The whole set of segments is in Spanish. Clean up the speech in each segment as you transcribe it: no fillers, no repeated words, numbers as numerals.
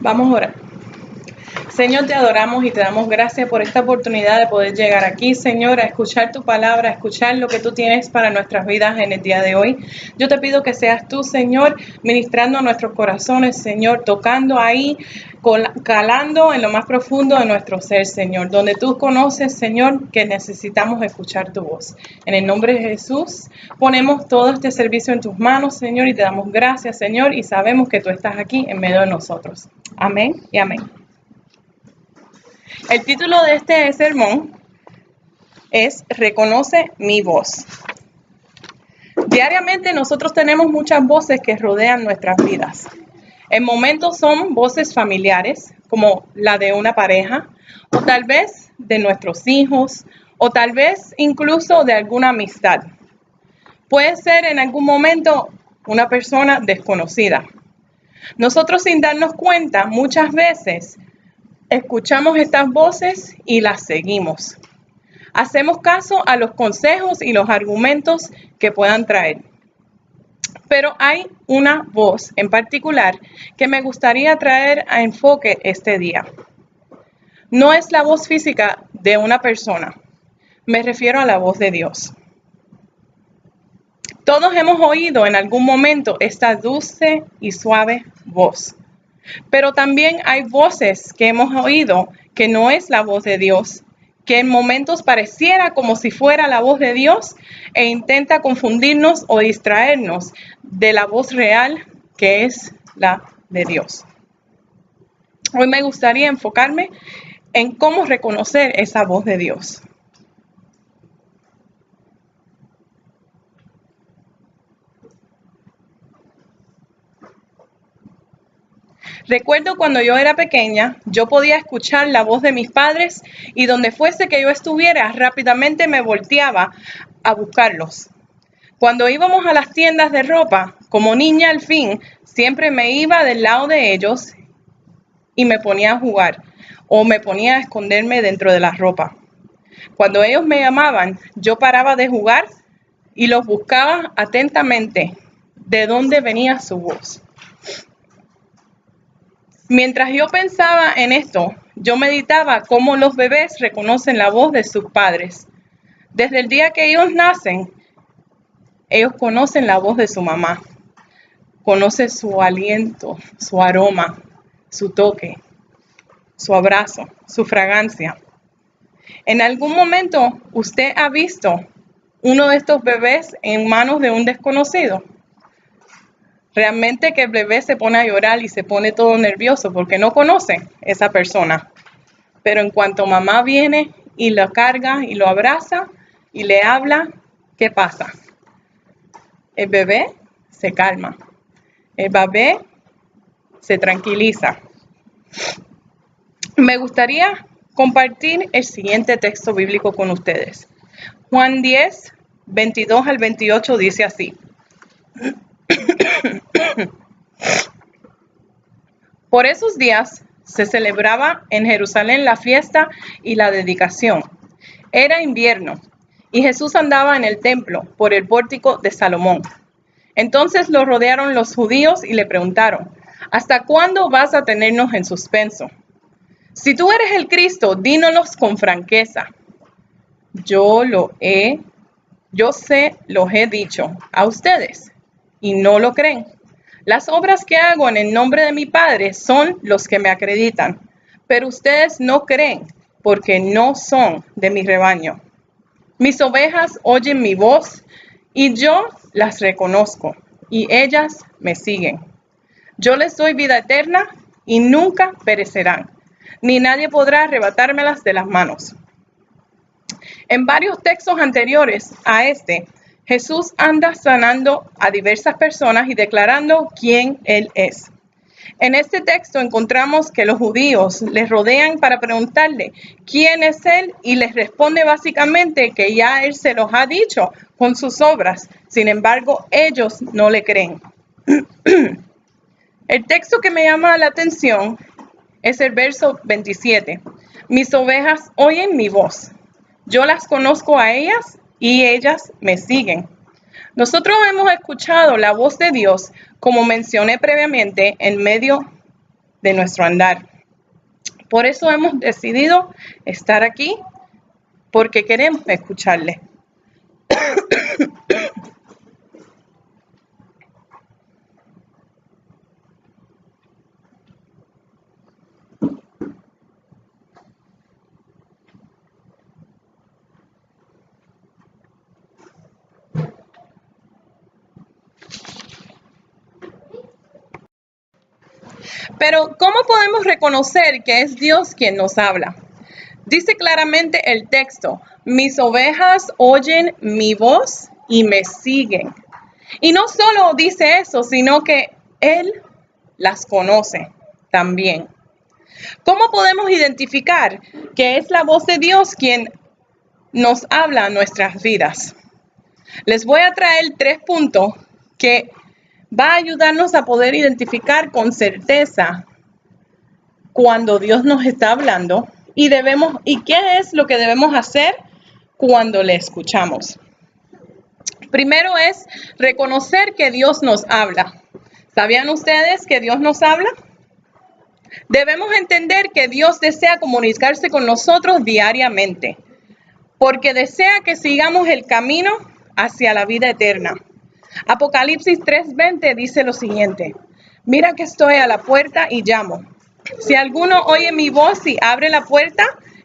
Vamos a orar. Señor, te adoramos y te damos gracias por esta oportunidad de poder llegar aquí, Señor, a escuchar tu palabra, a escuchar lo que tú tienes para nuestras vidas en el día de hoy. Yo te pido que seas tú, Señor, ministrando a nuestros corazones, Señor, tocando ahí, calando en lo más profundo de nuestro ser, Señor, donde tú conoces, Señor, que necesitamos escuchar tu voz. En el nombre de Jesús, ponemos todo este servicio en tus manos, Señor, y te damos gracias, Señor, y sabemos que tú estás aquí en medio de nosotros. Amén y amén. El título de este sermón es Reconoce mi voz. Diariamente nosotros tenemos muchas voces que rodean nuestras vidas. En momentos son voces familiares, como la de una pareja, o tal vez de nuestros hijos, o tal vez incluso de alguna amistad. Puede ser en algún momento una persona desconocida. Nosotros, sin darnos cuenta, muchas veces escuchamos estas voces y las seguimos. Hacemos caso a los consejos y los argumentos que puedan traer. Pero hay una voz en particular que me gustaría traer a enfoque este día. No es la voz física de una persona. Me refiero a la voz de Dios. Todos hemos oído en algún momento esta dulce y suave voz. Pero también hay voces que hemos oído que no es la voz de Dios, que en momentos pareciera como si fuera la voz de Dios e intenta confundirnos o distraernos de la voz real que es la de Dios. Hoy me gustaría enfocarme en cómo reconocer esa voz de Dios. Recuerdo cuando yo era pequeña, yo podía escuchar la voz de mis padres y donde fuese que yo estuviera, rápidamente me volteaba a buscarlos. Cuando íbamos a las tiendas de ropa, como niña al fin, siempre me iba del lado de ellos y me ponía a jugar o me ponía a esconderme dentro de la ropa. Cuando ellos me llamaban, yo paraba de jugar y los buscaba atentamente de dónde venía su voz. Mientras yo pensaba en esto, yo meditaba cómo los bebés reconocen la voz de sus padres. Desde el día que ellos nacen, ellos conocen la voz de su mamá. Conocen su aliento, su aroma, su toque, su abrazo, su fragancia. ¿En algún momento usted ha visto uno de estos bebés en manos de un desconocido? Realmente que el bebé se pone a llorar y se pone todo nervioso porque no conoce a esa persona. Pero en cuanto mamá viene y lo carga y lo abraza y le habla, ¿qué pasa? El bebé se calma. El bebé se tranquiliza. Me gustaría compartir el siguiente texto bíblico con ustedes. Juan 10, 22 al 28 dice así. Por esos días se celebraba en Jerusalén la fiesta y la dedicación. Era invierno y Jesús andaba en el templo por el pórtico de Salomón. Entonces lo rodearon los judíos y le preguntaron, ¿hasta cuándo vas a tenernos en suspenso? Si tú eres el Cristo, dínoslo con franqueza. Yo los he dicho a ustedes y no lo creen. Las obras que hago en el nombre de mi Padre son los que me acreditan, pero ustedes no creen porque no son de mi rebaño. Mis ovejas oyen mi voz y yo las reconozco y ellas me siguen. Yo les doy vida eterna y nunca perecerán, ni nadie podrá arrebatármelas de las manos. En varios textos anteriores a este, Jesús anda sanando a diversas personas y declarando quién Él es. En este texto encontramos que los judíos les rodean para preguntarle quién es Él y les responde básicamente que ya Él se los ha dicho con sus obras. Sin embargo, ellos no le creen. El texto que me llama la atención es el verso 27. Mis ovejas oyen mi voz. Yo las conozco a ellas y ellas me siguen. Nosotros hemos escuchado la voz de Dios, como mencioné previamente, en medio de nuestro andar. Por eso hemos decidido estar aquí, porque queremos escucharle. Pero, ¿cómo podemos reconocer que es Dios quien nos habla? Dice claramente el texto: mis ovejas oyen mi voz y me siguen. Y no solo dice eso, sino que Él las conoce también. ¿Cómo podemos identificar que es la voz de Dios quien nos habla en nuestras vidas? Les voy a traer 3 puntos que va a ayudarnos a poder identificar con certeza cuando Dios nos está hablando y qué es lo que debemos hacer cuando le escuchamos. Primero es reconocer que Dios nos habla. ¿Sabían ustedes que Dios nos habla? Debemos entender que Dios desea comunicarse con nosotros diariamente, porque desea que sigamos el camino hacia la vida eterna. Apocalipsis 3:20 dice lo siguiente: mira que estoy a la puerta y llamo. Si alguno oye mi voz y abre la puerta,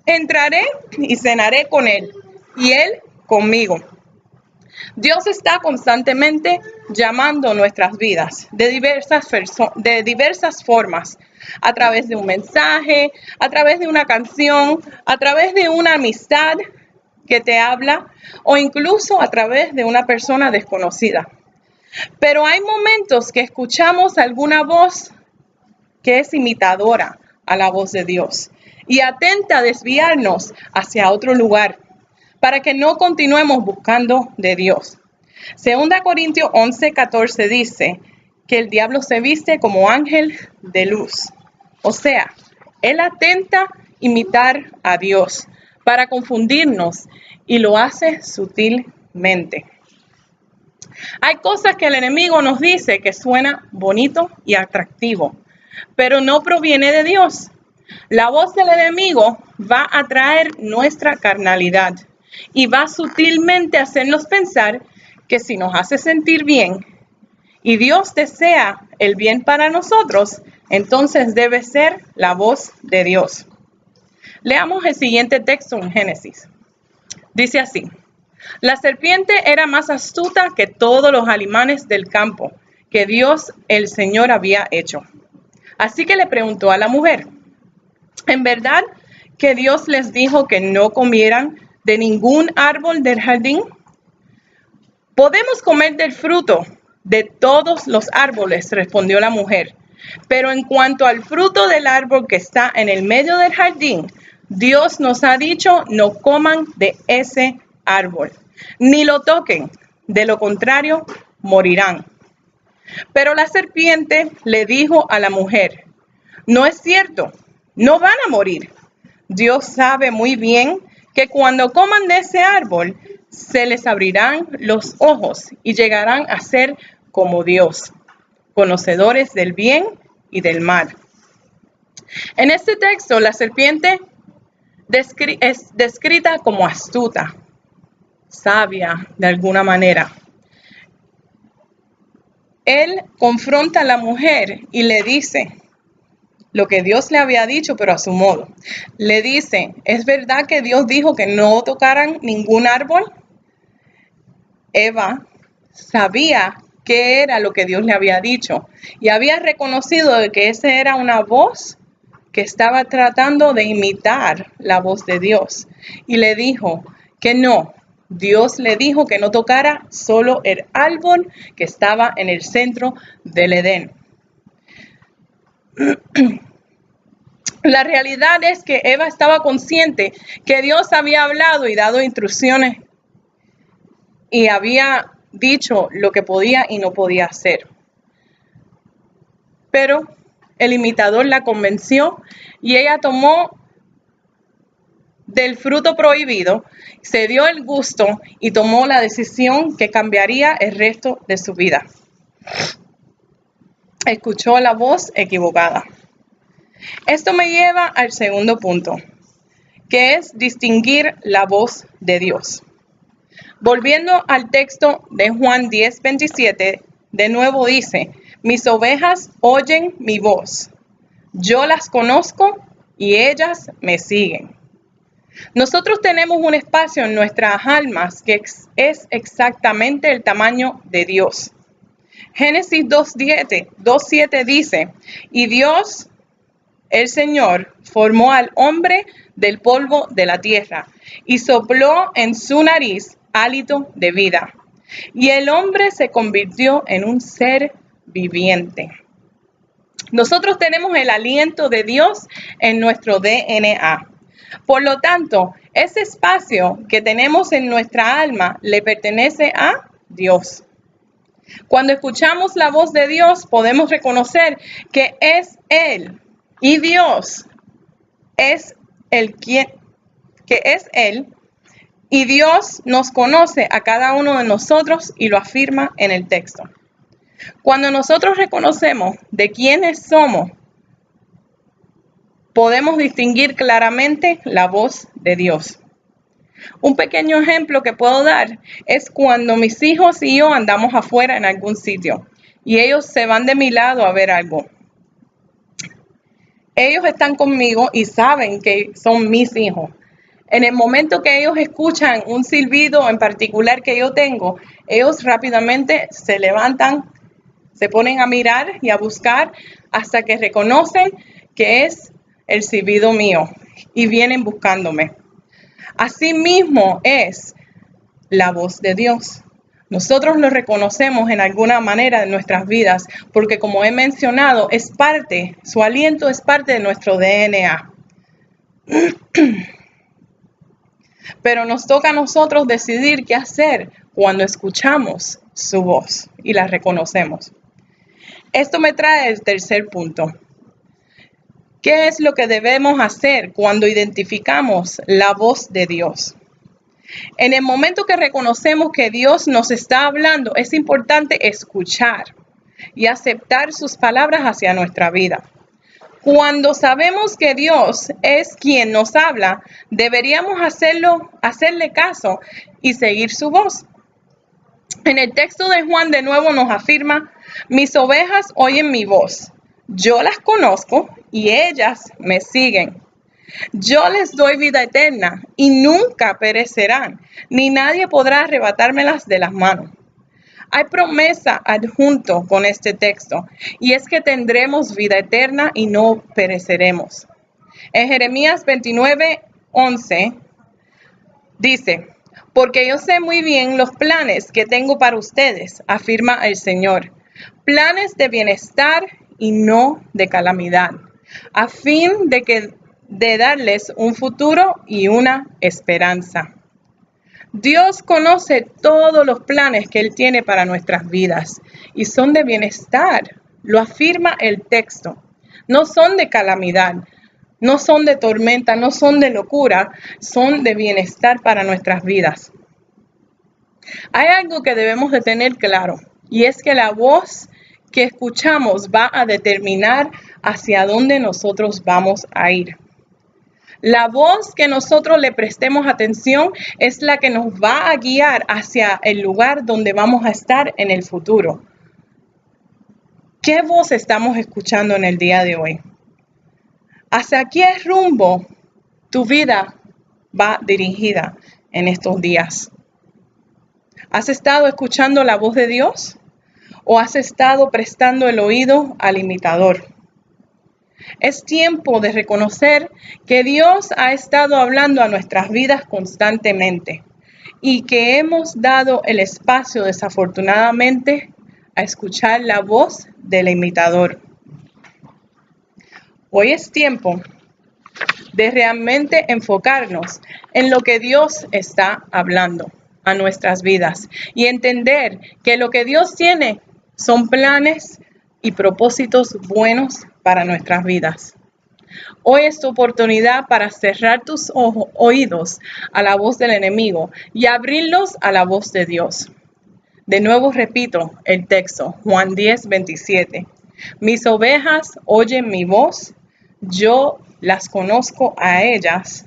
entraré y cenaré con él, y él conmigo. Dios está constantemente llamando nuestras vidas de diversas formas, a través de un mensaje, a través de una canción, a través de una amistad que te habla o incluso a través de una persona desconocida. Pero hay momentos que escuchamos alguna voz que es imitadora a la voz de Dios y atenta a desviarnos hacia otro lugar para que no continuemos buscando de Dios. 2 Corintios 11:14 dice que el diablo se viste como ángel de luz. O sea, él atenta a imitar a Dios para confundirnos y lo hace sutilmente. Hay cosas que el enemigo nos dice que suena bonito y atractivo, pero no proviene de Dios. La voz del enemigo va a traer nuestra carnalidad y va sutilmente a hacernos pensar que si nos hace sentir bien y Dios desea el bien para nosotros, entonces debe ser la voz de Dios. Leamos el siguiente texto en Génesis. Dice así: la serpiente era más astuta que todos los animales del campo que Dios el Señor había hecho. Así que le preguntó a la mujer: ¿en verdad que Dios les dijo que no comieran de ningún árbol del jardín? Podemos comer del fruto de todos los árboles, respondió la mujer. Pero en cuanto al fruto del árbol que está en el medio del jardín, Dios nos ha dicho: no coman de ese árbol, ni lo toquen, de lo contrario morirán. Pero la serpiente le dijo a la mujer: no es cierto, no van a morir. Dios sabe muy bien que cuando coman de ese árbol, se les abrirán los ojos y llegarán a ser como Dios, conocedores del bien y del mal. En este texto, la serpiente es descrita como astuta, sabia de alguna manera. Él confronta a la mujer y le dice lo que Dios le había dicho, pero a su modo. Le dice: ¿es verdad que Dios dijo que no tocaran ningún árbol? Eva sabía qué era lo que Dios le había dicho y había reconocido de que esa era una voz que estaba tratando de imitar la voz de Dios. Y le dijo que no. Dios le dijo que no tocara solo el árbol que estaba en el centro del Edén. La realidad es que Eva estaba consciente que Dios había hablado y dado instrucciones y había dicho lo que podía y no podía hacer. Pero el imitador la convenció y ella tomó del fruto prohibido, se dio el gusto y tomó la decisión que cambiaría el resto de su vida. Escuchó la voz equivocada. Esto me lleva al segundo punto, que es distinguir la voz de Dios. Volviendo al texto de Juan 10:27, de nuevo dice, mis ovejas oyen mi voz. Yo las conozco y ellas me siguen. Nosotros tenemos un espacio en nuestras almas que es exactamente el tamaño de Dios. Génesis 2:7 dice, y Dios, el Señor, formó al hombre del polvo de la tierra y sopló en su nariz hálito de vida. Y el hombre se convirtió en un ser viviente. Nosotros tenemos el aliento de Dios en nuestro DNA. Por lo tanto, ese espacio que tenemos en nuestra alma le pertenece a Dios. Cuando escuchamos la voz de Dios, podemos reconocer que es Él y Dios es Él y Dios nos conoce a cada uno de nosotros y lo afirma en el texto. Cuando nosotros reconocemos de quiénes somos, podemos distinguir claramente la voz de Dios. Un pequeño ejemplo que puedo dar es cuando mis hijos y yo andamos afuera en algún sitio y ellos se van de mi lado a ver algo. Ellos están conmigo y saben que son mis hijos. En el momento que ellos escuchan un silbido en particular que yo tengo, ellos rápidamente se levantan, se ponen a mirar y a buscar hasta que reconocen que es el silbido mío y vienen buscándome. Así mismo es la voz de Dios. Nosotros lo reconocemos en alguna manera de nuestras vidas porque, como he mencionado, su aliento es parte de nuestro DNA. Pero nos toca a nosotros decidir qué hacer cuando escuchamos su voz y la reconocemos. Esto me trae al tercer punto. ¿Qué es lo que debemos hacer cuando identificamos la voz de Dios? En el momento que reconocemos que Dios nos está hablando, es importante escuchar y aceptar sus palabras hacia nuestra vida. Cuando sabemos que Dios es quien nos habla, deberíamos hacerle caso y seguir su voz. En el texto de Juan de nuevo nos afirma, mis ovejas oyen mi voz. Yo las conozco y ellas me siguen. Yo les doy vida eterna y nunca perecerán, ni nadie podrá arrebatármelas de las manos. Hay promesa adjunto con este texto, y es que tendremos vida eterna y no pereceremos. En Jeremías 29:11 dice, porque yo sé muy bien los planes que tengo para ustedes, afirma el Señor, planes de bienestar y no de calamidad, a fin de darles un futuro y una esperanza. Dios conoce todos los planes que Él tiene para nuestras vidas y son de bienestar, lo afirma el texto. No son de calamidad, no son de tormenta, no son de locura, son de bienestar para nuestras vidas. Hay algo que debemos de tener claro y es que la voz que escuchamos va a determinar hacia dónde nosotros vamos a ir. La voz que nosotros le prestemos atención es la que nos va a guiar hacia el lugar donde vamos a estar en el futuro. ¿Qué voz estamos escuchando en el día de hoy? ¿Hacia qué rumbo tu vida va dirigida en estos días? ¿Has estado escuchando la voz de Dios o has estado prestando el oído al imitador? Es tiempo de reconocer que Dios ha estado hablando a nuestras vidas constantemente y que hemos dado el espacio, desafortunadamente, a escuchar la voz del imitador. Hoy es tiempo de realmente enfocarnos en lo que Dios está hablando a nuestras vidas y entender que lo que Dios tiene son planes y propósitos buenos para nuestras vidas. Hoy es tu oportunidad para cerrar tus oídos a la voz del enemigo y abrirlos a la voz de Dios. De nuevo repito el texto, Juan 10:27. Mis ovejas oyen mi voz, Yo las conozco a ellas,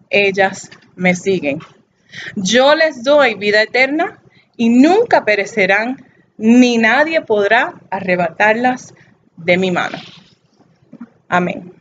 ellas me siguen. Yo les doy vida eterna y nunca perecerán, ni nadie podrá arrebatarlas de mi mano. Amén.